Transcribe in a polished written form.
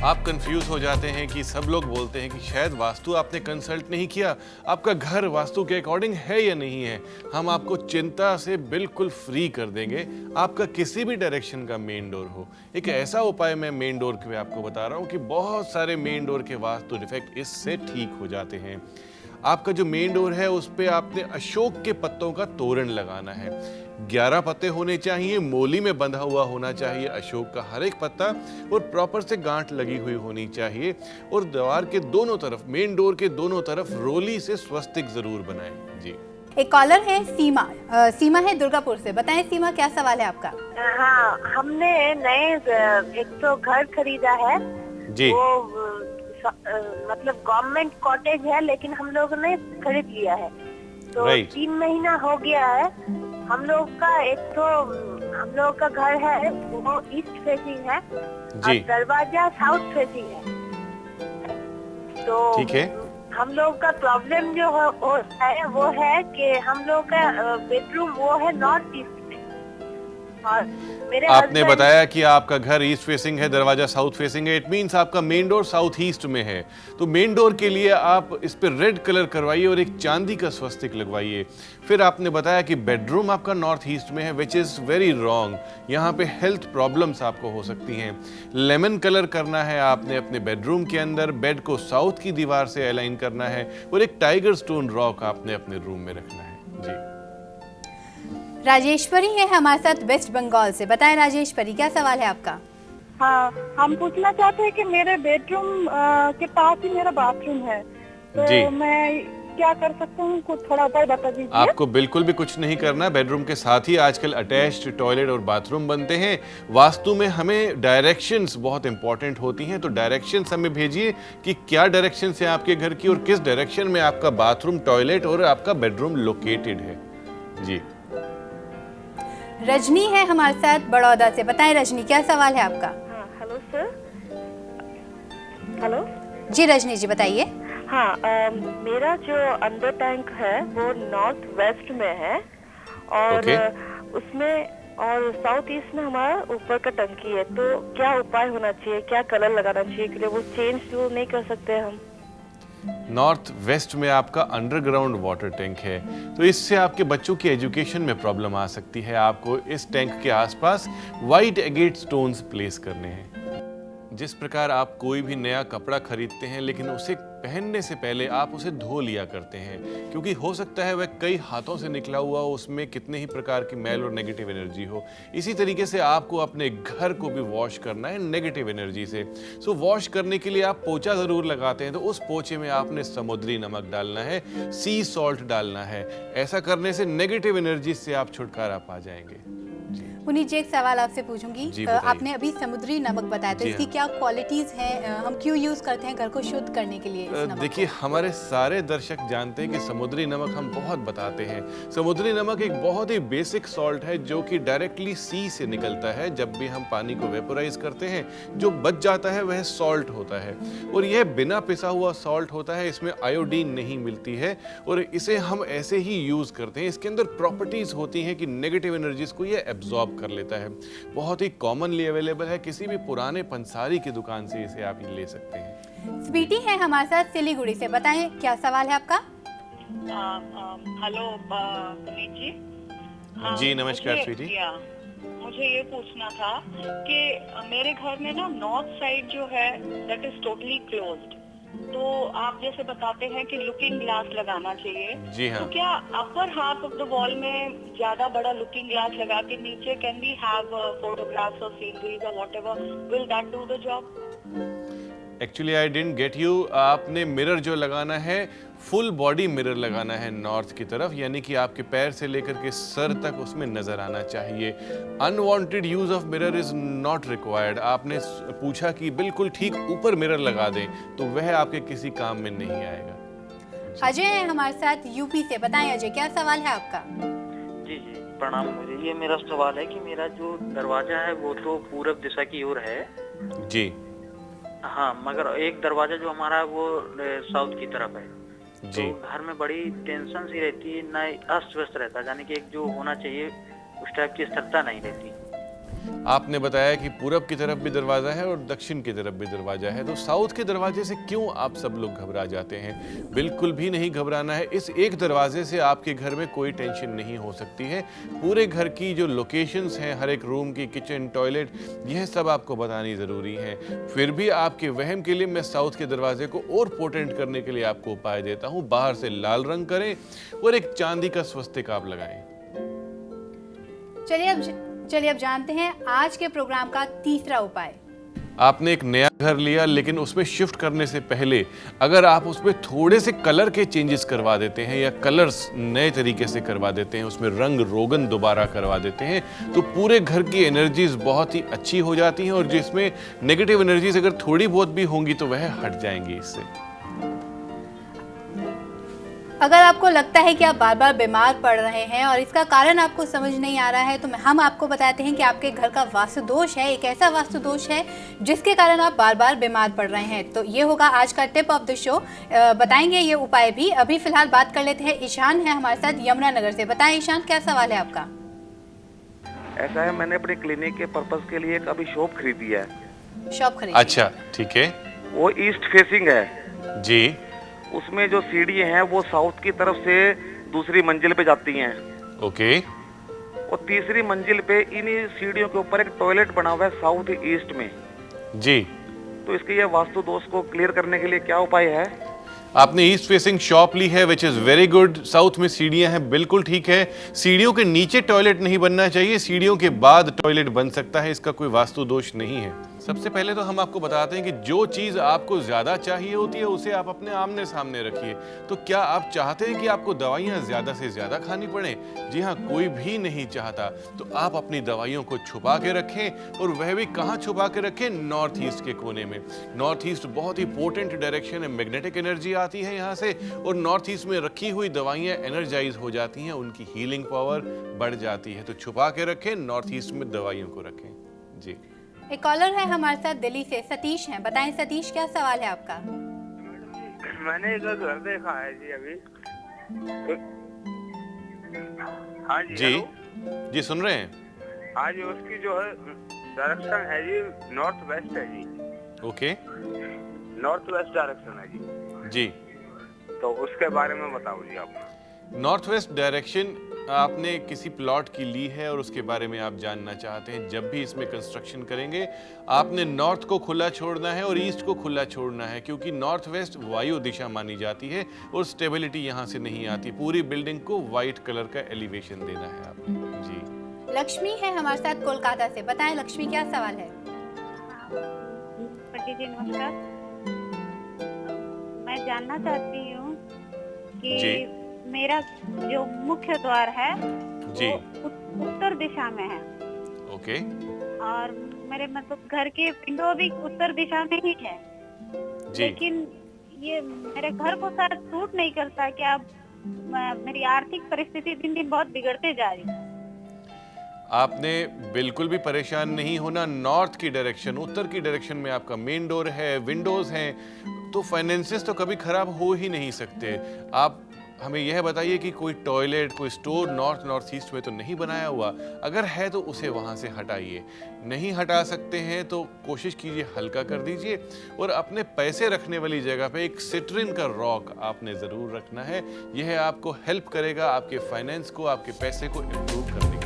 आप कंफ्यूज हो जाते हैं कि सब लोग बोलते हैं कि शायद वास्तु आपने कंसल्ट नहीं किया, आपका घर वास्तु के अकॉर्डिंग है या नहीं है। हम आपको चिंता से बिल्कुल फ्री कर देंगे। आपका किसी भी डायरेक्शन का मेन डोर हो, एक ऐसा उपाय मैं मेन डोर के आपको बता रहा हूँ कि बहुत सारे मेन डोर के वास्तु डिफेक्ट इससे ठीक हो जाते हैं। आपका जो मेन डोर है उस पे आपने अशोक के पत्तों का तोरण लगाना है। 11 पत्ते होने चाहिए, मोली में बंधा हुआ होना चाहिए अशोक का हर एक पत्ता, और प्रॉपर से गांठ लगी हुई होनी चाहिए। और दीवार के दोनों तरफ, मेन डोर के दोनों तरफ रोली से स्वस्तिक जरूर बनाएं। जी, एक कॉलर है सीमा। सीमा है दुर्गापुर से। बताएं सीमा, क्या सवाल है आपका? हाँ, हमने नए एक तो घर खरीदा है जी। वो मतलब गवर्नमेंट कॉटेज है, लेकिन हम लोगों ने खरीद लिया है तो 3 महीना हो गया है। हम लोग का एक तो हम लोग का घर है वो ईस्ट फेसिंग है और दरवाजा साउथ फेसिंग है। तो ठीक है, हम लोग का प्रॉब्लम जो है वो है कि हम लोग का बेडरूम वो है नॉर्थ ईस्ट में, और मेरे आपने बताया कि आपका घर ईस्ट फेसिंग है, दरवाजा साउथ फेसिंग है। इट मींस आपका मेन डोर साउथ ईस्ट में है। तो मेन डोर के लिए आप इस पे रेड कलर करवाइए और एक चांदी का स्वस्तिक लगवाइए। फिर आपने बताया कि बेडरूम आपका नॉर्थ ईस्ट में है, विच इज वेरी रॉन्ग। यहाँ पे हेल्थ प्रॉब्लम्स आपको हो सकती हैं। लेमन कलर करना है आपने अपने बेडरूम के अंदर, बेड को साउथ की दीवार से अलाइन करना है, और एक टाइगर स्टोन रॉक आपने अपने रूम में रखना है। जी, राजेश्वरी है हमारे साथ वेस्ट बंगाल से। बताएं राजेश्वरी, क्या सवाल है आपका? हाँ, हम पूछना चाहते हैं कि मेरे बेडरूम के पास ही मेरा बाथरूम है, तो मैं क्या कर सकता हूँ, कुछ थोड़ा उपाय बता दीजिए। आपको बिल्कुल भी कुछ नहीं करना। बेडरूम के साथ ही आजकल अटैच्ड टॉयलेट और बाथरूम बनते हैं। वास्तु में हमें डायरेक्शंस बहुत इंपॉर्टेंट होती हैं, तो डायरेक्शंस हमें भेजिए कि क्या डायरेक्शंस है आपके घर की और किस डायरेक्शन में आपका बाथरूम, टॉयलेट और आपका बेडरूम लोकेटेड है। जी, रजनी है हमारे साथ बड़ौदा से। बताएं रजनी, क्या सवाल है आपका? हाँ, हेलो सर। हेलो जी रजनी जी, बताइए। हाँ, मेरा जो अंडर टैंक है वो नॉर्थ वेस्ट में है, और उसमें और साउथ ईस्ट में हमारा ऊपर का टंकी है। तो क्या उपाय होना चाहिए, क्या कलर लगाना चाहिए कि वो चेंज तो नहीं कर सकते हम? नॉर्थ वेस्ट में आपका अंडरग्राउंड वाटर टैंक है, तो इससे आपके बच्चों की एजुकेशन में प्रॉब्लम आ सकती है। आपको इस टैंक के आसपास वाइट एगेट स्टोन्स प्लेस करने हैं। जिस प्रकार आप कोई भी नया कपड़ा खरीदते हैं लेकिन उसे पहनने से पहले आप उसे धो लिया करते हैं, क्योंकि हो सकता है वह कई हाथों से निकला हुआ हो, उसमें कितने ही प्रकार की मैल और नेगेटिव एनर्जी हो। इसी तरीके से आपको अपने घर को भी वॉश करना है नेगेटिव एनर्जी से। सो वॉश करने के लिए आप पोछा जरूर लगाते हैं, तो उस पोछे में आपने समुद्री नमक डालना है, सी सॉल्ट डालना है। ऐसा करने से नेगेटिव एनर्जी से आप छुटकारा पा जाएंगे। पुनीत जी, एक सवाल आपसे पूछूंगी। आपने अभी समुद्री नमक बताया, तो इसकी क्या क्वालिटीज हैं? हम क्यों यूज करते हैं घर को शुद्ध करने के लिए? देखिए, हमारे सारे दर्शक जानते हैं कि समुद्री नमक हम बहुत बताते हैं। समुद्री नमक एक बहुत ही बेसिक सॉल्ट है जो कि डायरेक्टली सी से निकलता है। जब भी हम पानी को वेपोराइज करते हैं, जो बच जाता है वह सॉल्ट होता है, और यह बिना पिसा हुआ सॉल्ट होता है। इसमें आयोडीन नहीं मिलती है, और इसे हम ऐसे ही यूज करते हैं। इसके अंदर प्रॉपर्टीज होती हैं कि नेगेटिव एनर्जीज को यह एब्जॉर्ब कर लेता है। बहुत ही कॉमनली अवेलेबल है, किसी भी पुराने पंसारी की दुकान से इसे आप ले सकते हैं। स्वीटी है हमारे साथ सिलीगुड़ी से। बताएं, क्या सवाल है आपका? हेलो पुनीत जी। जी नमस्कार स्वीटी। मुझे ये पूछना था कि मेरे घर में ना नॉर्थ साइड जो है दैट इज टोटली क्लोज्ड, तो आप जैसे बताते हैं कि लुकिंग ग्लास लगाना चाहिए। जी हाँ। तो क्या upper half of the wall में ज्यादा बड़ा लुकिंग ग्लास लगा के नीचे कैन वी हैव फोटोग्राफ्स और सीनरीज और whatever, will that do the job? Actually I didn't get you. आपने मिरर जो लगाना है, फुल बॉडी मिरर लगाना है नॉर्थ की तरफ, यानी कि आपके पैर से लेकर के सर तक उसमें नजर आना चाहिए। Unwanted use of mirror is not required. आपने पूछा कि बिल्कुल ठीक ऊपर मिरर लगा दें, तो वह आपके किसी काम में नहीं आएगा। अजय है हमारे साथ यूपी से। बताएं अजय, क्या सवाल है आपका? जी जी प्रणाम। मुझे ये मेरा सवाल है कि मेरा जो दरवाजा है वो तो पूरब दिशा की ओर है। जी हाँ, मगर एक दरवाजा जो हमारा है वो साउथ की तरफ है। जी। तो घर में बड़ी टेंशन सी रहती है, ना अस्त व्यस्त रहता है, यानी कि एक जो होना चाहिए उस टाइप की स्थिरता नहीं रहती। आपने बताया कि पूरब की तरफ भी दरवाज़ा है और दक्षिण की तरफ भी दरवाज़ा है, तो साउथ के दरवाजे से क्यों आप सब लोग घबरा जाते हैं? बिल्कुल भी नहीं घबराना है। इस एक दरवाजे से आपके घर में कोई टेंशन नहीं हो सकती है। पूरे घर की जो लोकेशंस हैं, हर एक रूम की, किचन, टॉयलेट, यह सब आपको बतानी ज़रूरी है। फिर भी आपके वहम के लिए मैं साउथ के दरवाजे को और पोटेंट करने के लिए आपको उपाय देता हूँ। बाहर से लाल रंग करें और एक चांदी का स्वस्तिक आप लगाएं। चलिए अब जानते हैं आज के प्रोग्राम का तीसरा उपाय। आपने एक नया घर लिया, लेकिन उसमें शिफ्ट करने से पहले अगर आप उसमें थोड़े से कलर के चेंजेस करवा देते हैं या कलर्स नए तरीके से करवा देते हैं, उसमें रंग रोगन दोबारा करवा देते हैं, तो पूरे घर की एनर्जीज बहुत ही अच्छी हो जाती हैं और जिसमें नेगेटिव एनर्जीज अगर थोड़ी बहुत भी होंगी तो वह हट जाएंगी इससे। अगर आपको लगता है कि आप बार बार बीमार पड़ रहे हैं और इसका कारण आपको समझ नहीं आ रहा है, तो हम आपको बताते हैं कि आपके घर का वास्तु दोष है, एक ऐसा वास्तु दोष है जिसके कारण आप बार बार बीमार पड़ रहे हैं। तो ये होगा आज का टिप ऑफ द शो। बताएंगे ये उपाय भी। अभी फिलहाल बात कर लेते हैं, ईशान है हमारे साथ यमुनानगर से। बताएं ईशान, क्या सवाल है आपका? ऐसा है, मैंने अपने क्लिनिक के पर्पस के लिए एक अभी शॉप खरीदी है। शॉप खरीदी? अच्छा, ठीक है। वो ईस्ट फेसिंग है जी। उसमें जो सीढ़ी हैं वो साउथ की तरफ से दूसरी मंजिल पे जाती हैं। ओके। और तीसरी मंजिल पे इन सीढ़ियों के ऊपर एक टॉयलेट बना हुआ है साउथ ईस्ट में। जी। तो इसके ये वास्तु दोष को क्लियर करने के लिए क्या उपाय है? आपने ईस्ट फेसिंग शॉप ली है, which is very good. South में सीढ़ियां हैं, बिल्कुल ठीक है। सीढ़ियों के नीचे टॉयलेट नहीं बनना चाहिए, सीढ़ियों के बाद टॉयलेट बन सकता है, इसका कोई वास्तु दोष नहीं है। सबसे पहले तो हम आपको बताते हैं कि जो चीज आपको ज्यादा चाहिए होती है उसे आप अपने आमने सामने रखिए। तो क्या आप चाहते हैं कि आपको दवाइयां ज्यादा से ज्यादा खानी पड़े? जी हाँ, कोई भी नहीं चाहता। तो आप अपनी दवाइयों को छुपा के रखें, और वह भी कहाँ छुपा के रखें? नॉर्थ ईस्ट के कोने में। नॉर्थ ईस्ट बहुत ही पोटेंट डायरेक्शन है, मैग्नेटिक एनर्जी आती है यहाँ से, और नॉर्थ ईस्ट में रखी हुई दवाइयाँ एनर्जाइज हो जाती हैं, उनकी हीलिंग पावर बढ़ जाती है। तो छुपा के रखें, नॉर्थ ईस्ट में दवाइयों को रखें। जी। एक कॉलर है हमारे साथ दिल्ली से, सतीश हैं। बताएं सतीश, क्या सवाल है आपका? मैंने एक घर देखा है जी अभी। हाँ जी। जी जी, सुन रहे हैं। हाँ जी, उसकी जो है डायरेक्शन है जी नॉर्थ वेस्ट है जी। ओके। नॉर्थ वेस्ट डायरेक्शन है जी। जी। तो उसके बारे में बताओ जी आप। नॉर्थ वेस्ट डायरेक्शन आपने किसी प्लॉट की ली है और उसके बारे में आप जानना चाहते हैं। जब भी इसमें कंस्ट्रक्शन करेंगे आपने नॉर्थ को खुला छोड़ना है और ईस्ट को खुला छोड़ना है, क्योंकि नॉर्थ वेस्ट वायु दिशा मानी जाती है और स्टेबिलिटी यहाँ से नहीं आती। पूरी बिल्डिंग को व्हाइट कलर का एलिवेशन देना है आपको। जी। लक्ष्मी है हमारे साथ कोलकाता से। बताएं लक्ष्मी, क्या सवाल है? जी नमस्कार। मैं जानना चाहती हूँ कि मेरा जो मुख्य द्वार है जी वो उत्तर दिशा में है। ओके। और मेरे मतलब घर के विंडो भी उत्तर दिशा में ही है जी। लेकिन ये मेरे घर को शायद सूट नहीं करता। क्या मेरी आर्थिक परिस्थिति दिन दिन बहुत बिगड़ते जा रही है। आपने बिल्कुल भी परेशान नहीं होना। नॉर्थ की डायरेक्शन, उत्तर की डायरेक्शन में आपका मेन डोर है, विंडोज हैं, तो फाइनेंसेस तो कभी खराब हो ही नहीं सकते। आप हमें यह बताइए कि कोई टॉयलेट, कोई स्टोर नॉर्थ ईस्ट में तो नहीं बनाया हुआ? अगर है तो उसे वहाँ से हटाइए। नहीं हटा सकते हैं तो कोशिश कीजिए हल्का कर दीजिए, और अपने पैसे रखने वाली जगह पे एक सिट्रिन का रॉक आपने ज़रूर रखना है। यह आपको हेल्प करेगा आपके फाइनेंस को, आपके पैसे को इम्प्रूव करने के लिए।